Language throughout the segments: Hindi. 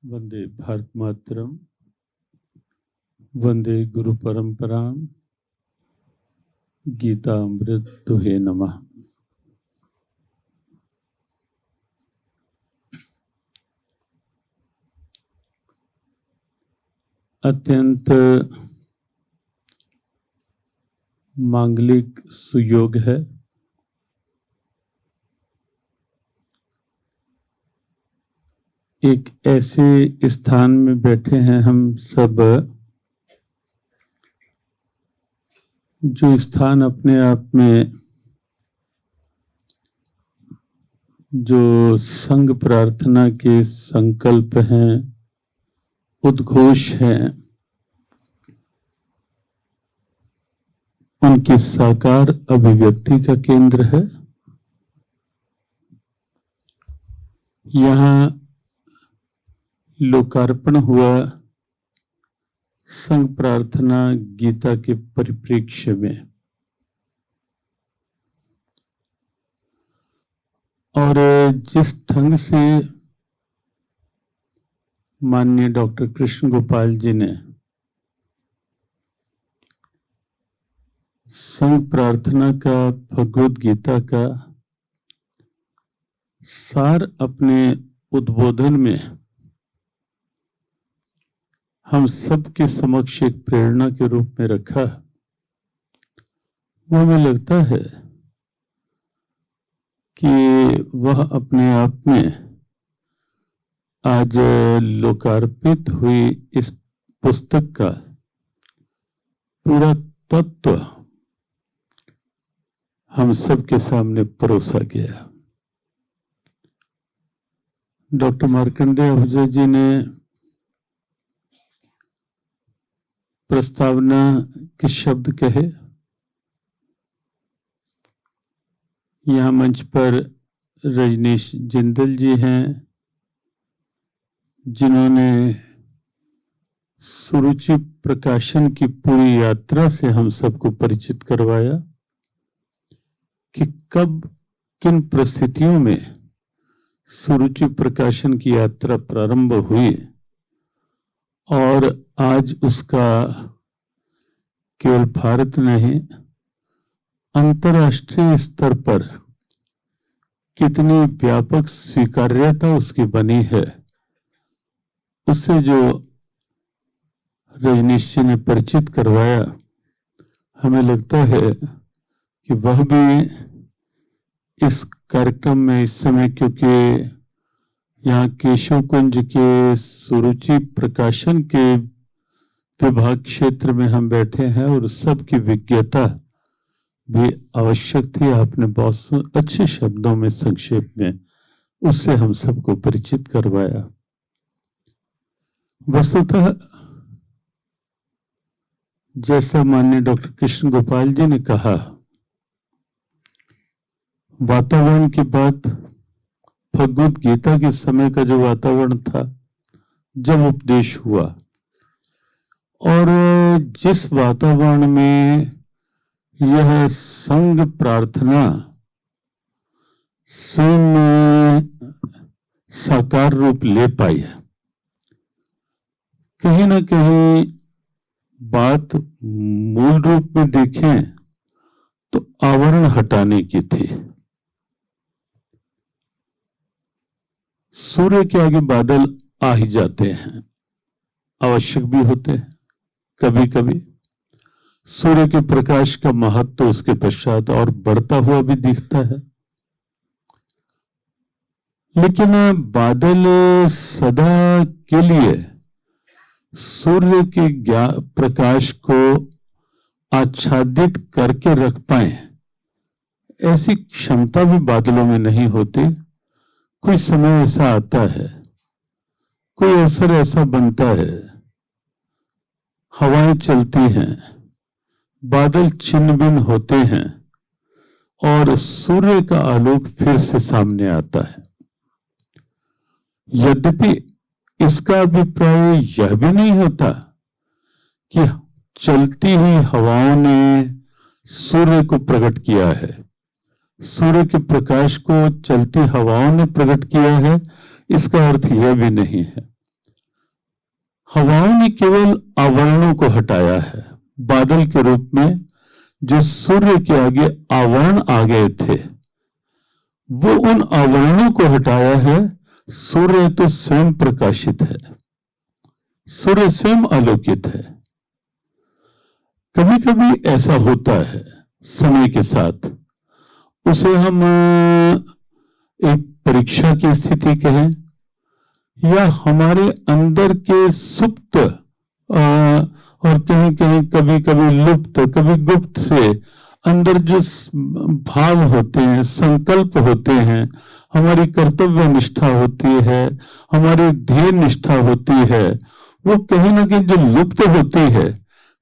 वंदे भारत मातरम, वंदे गुरु परंपराम, गीता अमृत तुहे नमः। अत्यंत मांगलिक सुयोग है। एक ऐसे स्थान में बैठे हैं हम सब, जो स्थान अपने आप में जो संग प्रार्थना के संकल्प हैं, उद्घोष हैं, उनकी साकार अभिव्यक्ति का केंद्र है। यहाँ लोकार्पण हुआ संघ प्रार्थना गीता के परिप्रेक्ष्य में, और जिस ढंग से माननीय डॉक्टर कृष्ण गोपाल जी ने संघ प्रार्थना का, भगवद गीता का सार अपने उद्बोधन में हम सबके समक्ष एक प्रेरणा के रूप में रखा, वो हमें लगता है कि वह अपने आप में आज लोकार्पित हुई इस पुस्तक का पूरा तत्व हम सबके सामने परोसा गया। डॉक्टर मार्कंडेय आहूजा जी ने प्रस्तावना के शब्द कहे। यहाँ मंच पर रजनीश जिंदल जी हैं, जिन्होंने सुरुचि प्रकाशन की पूरी यात्रा से हम सबको परिचित करवाया कि कब किन परिस्थितियों में सुरुचि प्रकाशन की यात्रा प्रारंभ हुई और आज उसका केवल भारत नहीं, अंतर्राष्ट्रीय स्तर पर कितनी व्यापक स्वीकार्यता उसकी बनी है, उससे जो रजनीश जी ने परिचित करवाया, हमें लगता है कि वह भी इस कार्यक्रम में इस समय, क्योंकि यहाँ केशव कुंज के सुरुचि प्रकाशन के विभाग क्षेत्र में हम बैठे हैं और सबकी विज्ञता भी आवश्यक थी। आपने बहुत अच्छे शब्दों में संक्षेप में उससे हम सबको परिचित करवाया। वस्तुतः जैसा माननीय डॉक्टर कृष्ण गोपाल जी ने कहा, वातावरण की बात भगवद गीता के समय का जो वातावरण था जब उपदेश हुआ, और जिस वातावरण में यह संघ प्रार्थना स्वयं साकार रूप ले पाई है, कहीं ना कहीं बात मूल रूप में देखें तो आवरण हटाने की थी। सूर्य के आगे बादल आ ही जाते हैं, आवश्यक भी होते हैं कभी कभी। सूर्य के प्रकाश का महत्व तो उसके पश्चात और बढ़ता हुआ भी दिखता है, लेकिन बादल सदा के लिए सूर्य के प्रकाश को आच्छादित करके रख पाए, ऐसी क्षमता भी बादलों में नहीं होती। कोई समय ऐसा आता है, कोई अवसर ऐसा बनता है, हवाएं चलती हैं, बादल छिन्न भिन्न होते हैं और सूर्य का आलोक फिर से सामने आता है। यद्यपि इसका अभिप्राय यह भी नहीं होता कि चलती हुई हवाओं ने सूर्य को प्रकट किया है, सूर्य के प्रकाश को चलती हवाओं ने प्रकट किया है, इसका अर्थ यह भी नहीं है। हवाओं ने केवल आवरणों को हटाया है। बादल के रूप में जो सूर्य के आगे आवरण आ गए थे, वो उन आवरणों को हटाया है। सूर्य तो स्वयं प्रकाशित है, सूर्य स्वयं आलोकित है। कभी कभी ऐसा होता है समय के साथ, उसे हम एक परीक्षा की स्थिति कहें, या हमारे अंदर के सुप्त और कहीं कहीं कभी कभी लुप्त, कभी गुप्त से अंदर जो भाव होते हैं, संकल्प होते हैं, हमारी कर्तव्य निष्ठा होती है, हमारी ध्येय निष्ठा होती है, वो कहीं ना कहीं जो लुप्त होती है।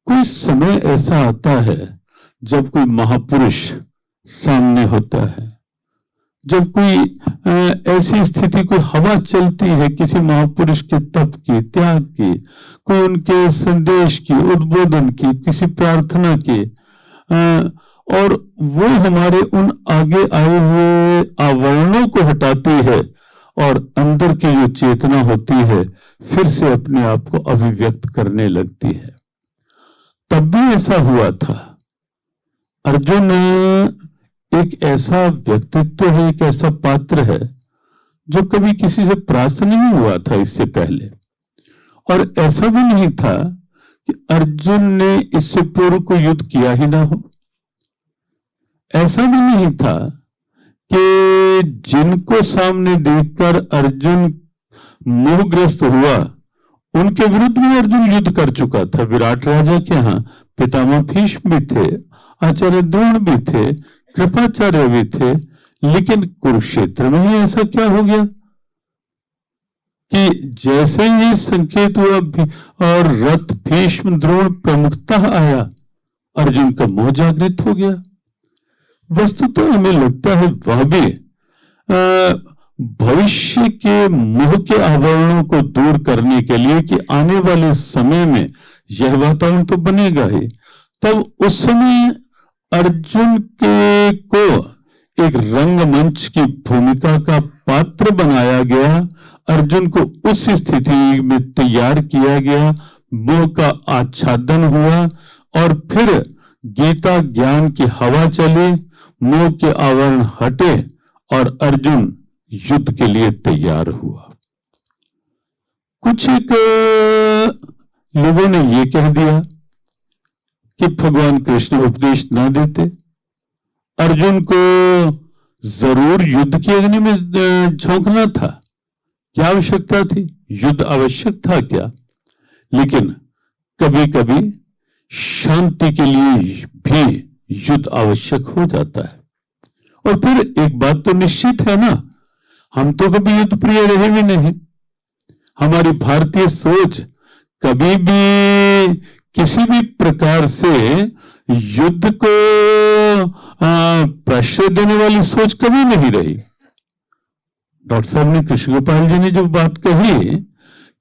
कोई समय ऐसा आता है जब कोई महापुरुष सामने होता है, जब कोई ऐसी स्थिति, कोई हवा चलती है किसी महापुरुष के तप की, त्याग की, कोई उनके संदेश की, उद्बोधन की, किसी प्रार्थना की, और वो हमारे उन आगे आए हुए आवरणों को हटाती है और अंदर की जो चेतना होती है फिर से अपने आप को अभिव्यक्त करने लगती है। तब भी ऐसा हुआ था। अर्जुन एक ऐसा व्यक्तित्व है, एक ऐसा पात्र है जो कभी किसी से परास्त नहीं हुआ था इससे पहले, और ऐसा भी नहीं था कि अर्जुन ने इससे पूर्व कोई युद्ध किया ही ना हो। ऐसा भी नहीं था कि जिनको सामने देखकर अर्जुन मोहग्रस्त हुआ, उनके विरुद्ध भी अर्जुन युद्ध कर चुका था। विराट राजा के यहाँ पितामह भीष्म भी थे, आचार्य द्रोण भी थे, कृपाचार्य भी थे, लेकिन कुरुक्षेत्र में ही ऐसा क्या हो गया कि जैसे ही संकेत हुआ और रथ भीष्म द्रोण प्रमुखतः आया, अर्जुन का मोह जागृत हो गया। वस्तुतः हमें लगता है वह भी भविष्य के मोह के आवरणों को दूर करने के लिए कि आने वाले समय में यह वातावरण तो बनेगा ही, तब उस समय अर्जुन को एक रंगमंच की भूमिका का पात्र बनाया गया। अर्जुन को उस स्थिति में तैयार किया गया, मोह का आच्छादन हुआ और फिर गीता ज्ञान की हवा चली, मोह के आवरण हटे और अर्जुन युद्ध के लिए तैयार हुआ। कुछ एक लोगों ने यह कह दिया कि भगवान कृष्ण उपदेश ना देते, अर्जुन को जरूर युद्ध की अग्नि में झोंकना था, क्या आवश्यकता थी, युद्ध आवश्यक था क्या? लेकिन कभी कभी शांति के लिए भी युद्ध आवश्यक हो जाता है। और फिर एक बात तो निश्चित है ना, हम तो कभी युद्ध प्रिय रहे भी नहीं। हमारी भारतीय सोच कभी भी किसी भी प्रकार से युद्ध को प्रश्रय देने वाली सोच कभी नहीं रही। डॉक्टर साहब ने, कृष्ण गोपाल जी ने जो बात कही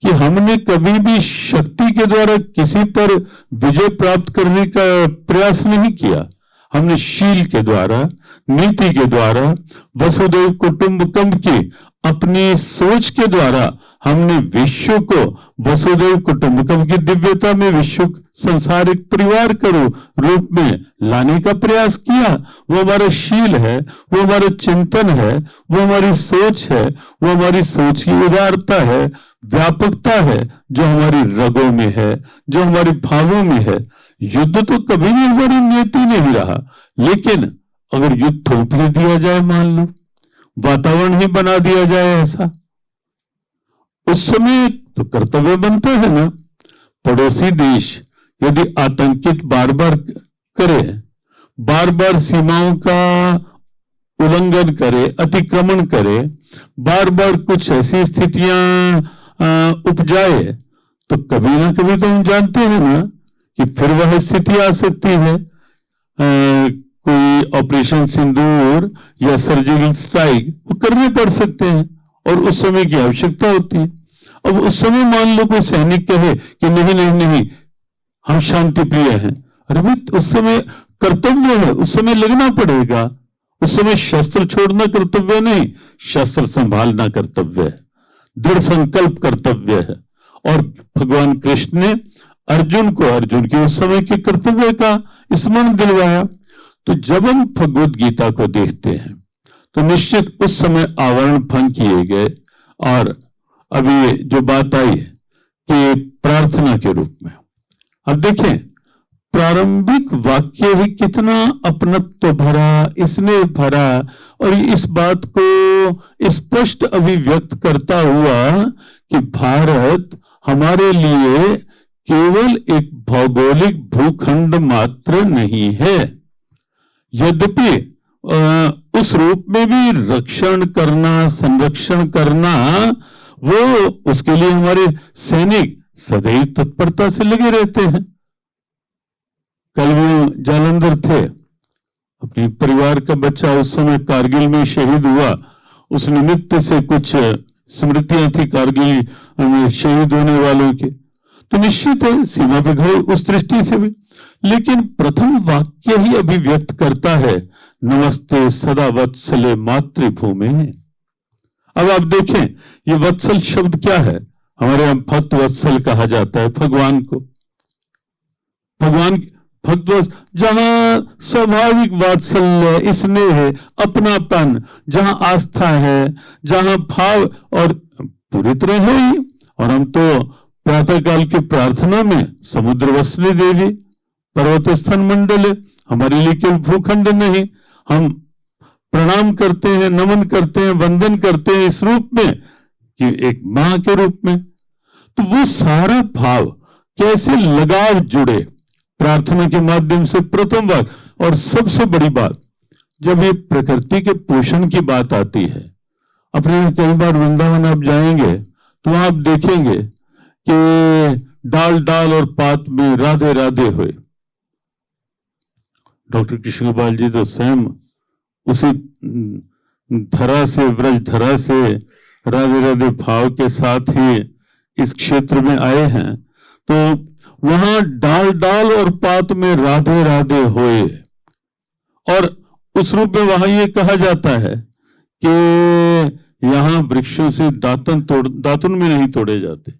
कि हमने कभी भी शक्ति के द्वारा किसी पर विजय प्राप्त करने का प्रयास नहीं किया, हमने शील के द्वारा, नीति के द्वारा, वसुदैव कुटुंबकम की अपनी सोच के द्वारा हमने विश्व को वसुदैव कुटुंबकम की दिव्यता में विश्व संसारिक परिवार के रूप में लाने का प्रयास किया। वो हमारा शील है, वो हमारा चिंतन है, वो हमारी सोच है, वो हमारी सोच की उदारता है, व्यापकता है जो हमारी रगों में है, जो हमारे भावों में है। युद्ध तो कभी भी हमारी नीति नहीं रहा, लेकिन अगर युद्ध थोप ही दिया जाए, मान लो वातावरण ही बना दिया जाए ऐसा, उस समय तो कर्तव्य बनता है ना। पड़ोसी देश यदि आतंकित बार बार करे, बार बार सीमाओं का उल्लंघन करे, अतिक्रमण करे, बार बार कुछ ऐसी स्थितियां उपजाए, तो कभी ना कभी तो हम जानते हैं ना कि फिर वह स्थिति आ सकती है। कोई ऑपरेशन सिंदूर या सर्जिकल स्ट्राइक वो करने पड़ सकते हैं और उस समय की आवश्यकता होती है। अब उस समय मान लो कोई सैनिक कहे कि नहीं नहीं नहीं हम शांति प्रिय हैं, अरे भाई उस समय कर्तव्य है, उस समय लगना पड़ेगा। उस समय शस्त्र छोड़ना कर्तव्य नहीं, शस्त्र संभालना कर्तव्य है, दृढ़ संकल्प कर्तव्य है। और भगवान कृष्ण ने अर्जुन को अर्जुन के उस समय के कर्तव्य का स्मरण दिलवाया। तो जब हम भगवद गीता को देखते हैं तो निश्चित उस समय आवरण भंग किए गए। और अभी जो बात आई कि प्रार्थना के रूप में, अब देखें प्रारंभिक वाक्य ही कितना अपनत्व भरा, स्नेह भरा, और इस बात को स्पष्ट अभिव्यक्त करता हुआ कि भारत हमारे लिए केवल एक भौगोलिक भूखंड मात्र नहीं है, यद्यपि उस रूप में भी रक्षण करना, संरक्षण करना, वो उसके लिए हमारे सैनिक सदैव तत्परता से लगे रहते हैं। कल वो जालंधर थे, अपने परिवार का बच्चा उस समय कारगिल में शहीद हुआ, उस निमित्त से कुछ स्मृतियां थी कारगिल में शहीद होने वालों की। तो निश्चित है सीमा पे खड़े उस दृष्टि से भी, लेकिन प्रथम वाक्य ही अभिव्यक्त करता है नमस्ते सदा वत्सले मातृभूमि। अब आप देखें ये वत्सल शब्द क्या है, हमारे यहाँ भक्त वत्सल कहा जाता है भगवान को। भगवान भक्त जहां स्वाभाविक वात्सल्य, स्नेह है, अपनापन, जहां आस्था है, जहां भाव और पूरी तरह है ही। और हम तो प्रातः काल की प्रार्थना में समुद्र वसनी देवी, पर्वत स्थान मंडल है, हमारे लिए केवल भूखंड नहीं, हम प्रणाम करते हैं, नमन करते हैं, वंदन करते हैं इस रूप में कि एक मां के रूप में। तो वो सारा भाव कैसे लगाव जुड़े प्रार्थना के माध्यम से, प्रथम बात। और सबसे बड़ी बात, जब ये प्रकृति के पोषण की बात आती है, अपने कई बार वृंदावन आप जाएंगे तो आप देखेंगे कि डाल डाल और पात में राधे राधे हुए। डॉक्टर कृष्ण गोपाल जी तो स्वयं उसी धरा से, व्रज धरा से राधे राधे भाव के साथ ही इस क्षेत्र में आए हैं। तो वहां डाल डाल और पात में राधे राधे होए, और उस रूप में वहां ये कहा जाता है कि यहां वृक्षों से दातुन भी नहीं तोड़े जाते।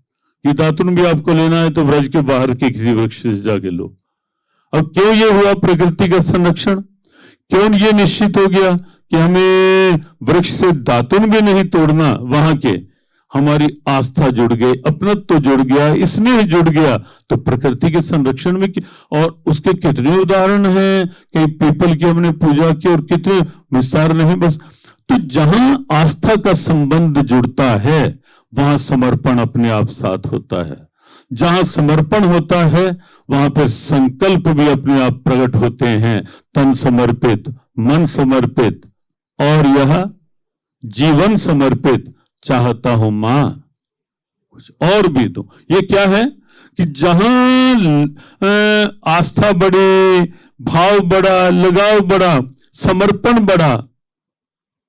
ये दातुन भी आपको लेना है तो व्रज के बाहर के किसी वृक्ष से जाके लो। अब क्यों ये हुआ प्रकृति का संरक्षण, क्यों ये निश्चित हो गया कि हमें वृक्ष से दातुन भी नहीं तोड़ना, वहां के हमारी आस्था जुड़ गई, अपनत्व जुड़ गया, स्नेह जुड़ गया। तो प्रकृति के संरक्षण में और उसके कितने उदाहरण हैं, कई पीपल की हमने पूजा की और कितने विस्तार नहीं बस। तो जहां आस्था का संबंध जुड़ता है वहां समर्पण अपने आप साथ होता है। जहां समर्पण होता है वहां पर संकल्प भी अपने आप प्रकट होते हैं, तन समर्पित, मन समर्पित, और यह जीवन समर्पित चाहता हूं मां, कुछ और भी दो। ये क्या है कि जहां आस्था बढ़े, भाव बढ़ा, लगाव बढ़ा, समर्पण बढ़ा,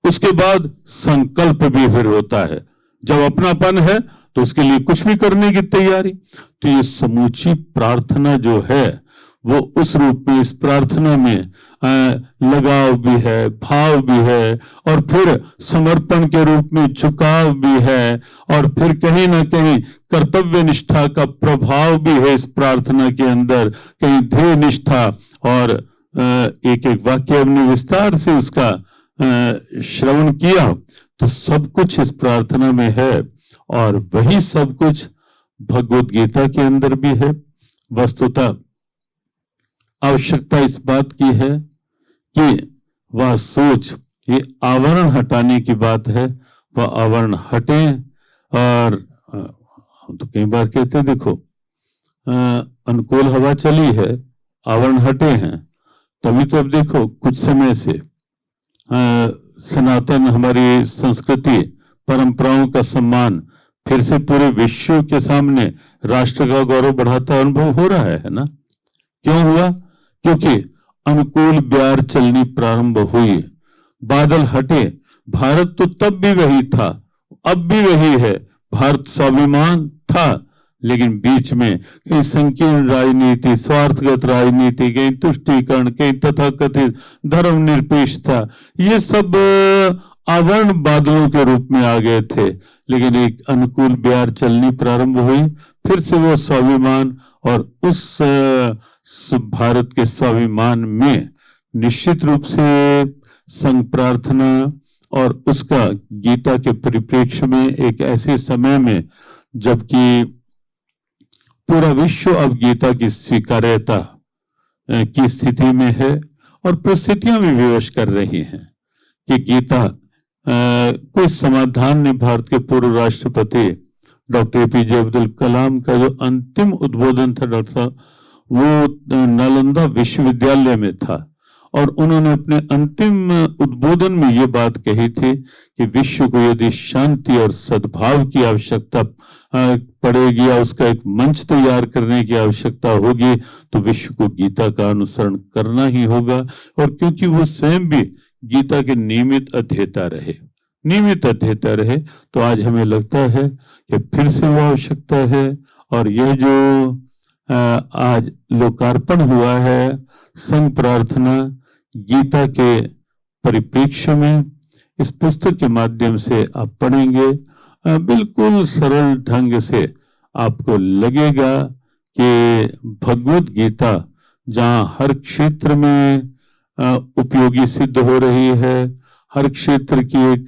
उसके बाद संकल्प भी फिर होता है। जब अपनापन है तो उसके लिए कुछ भी करने की तैयारी। तो ये समूची प्रार्थना जो है वो उस रूप में, इस प्रार्थना में लगाव भी है, भाव भी है, और फिर समर्पण के रूप में झुकाव भी है, और फिर कहीं ना कहीं कर्तव्य निष्ठा का प्रभाव भी है इस प्रार्थना के अंदर, कहीं ध्येय निष्ठा। और एक एक वाक्य हमने विस्तार से उसका श्रवण किया। तो सब कुछ इस प्रार्थना में है, और वही सब कुछ भगवद गीता के अंदर भी है। वस्तुतः आवश्यकता इस बात की है कि वह सोच, ये आवरण हटाने की बात है, वह आवरण हटे। और हम तो कई बार कहते हैं देखो अनुकूल हवा चली है, आवरण हटे हैं, तभी तो अब देखो कुछ समय से सनातन हमारी संस्कृति परंपराओं का सम्मान फिर से पूरे विश्व के सामने राष्ट्र का गौरव बढ़ाता अनुभव हो रहा है ना। क्यों हुआ? क्योंकि अनुकूल ब्यार चलनी प्रारंभ हुई, बादल हटे। भारत तो तब भी वही था, अब भी वही है। भारत स्वाभिमान था, लेकिन बीच में कहीं संकीर्ण राजनीति, स्वार्थगत राजनीति, कहीं तुष्टीकरण, कहीं तथाकथित धर्मनिरपेक्षता, ये सब आवरण बादलों के रूप में आ गए थे, लेकिन एक अनुकूल ब्यार चलनी प्रारंभ हुई, फिर से वो स्वाभिमान, और उस भारत के स्वाभिमान में निश्चित रूप से संघ प्रार्थना और उसका गीता के परिप्रेक्ष्य में एक ऐसे समय में जबकि पूरा विश्व अब गीता की स्वीकार्यता की स्थिति में है और परिस्थितियां भी विवश कर रही हैं कि गीता कोई समाधान नहीं। भारत के पूर्व राष्ट्रपति डॉक्टर एपीजे अब्दुल कलाम का जो अंतिम उद्बोधन था डॉक्टर साहब, वो नालंदा विश्वविद्यालय में था और उन्होंने अपने अंतिम उद्बोधन में ये बात कही थी कि विश्व को यदि शांति और सद्भाव की आवश्यकता पड़ेगी या उसका एक मंच तैयार करने की आवश्यकता होगी तो विश्व को गीता का अनुसरण करना ही होगा। और क्योंकि वो स्वयं भी गीता के नियमित अध्येता रहे तो आज हमें लगता है कि फिर से वो आवश्यकता है। और यह जो आज लोकार्पण हुआ है संघ प्रार्थना गीता के परिप्रेक्ष्य में, इस पुस्तक के माध्यम से आप पढ़ेंगे, बिल्कुल सरल ढंग से आपको लगेगा कि भगवत गीता जहाँ हर क्षेत्र में उपयोगी सिद्ध हो रही है, हर क्षेत्र की एक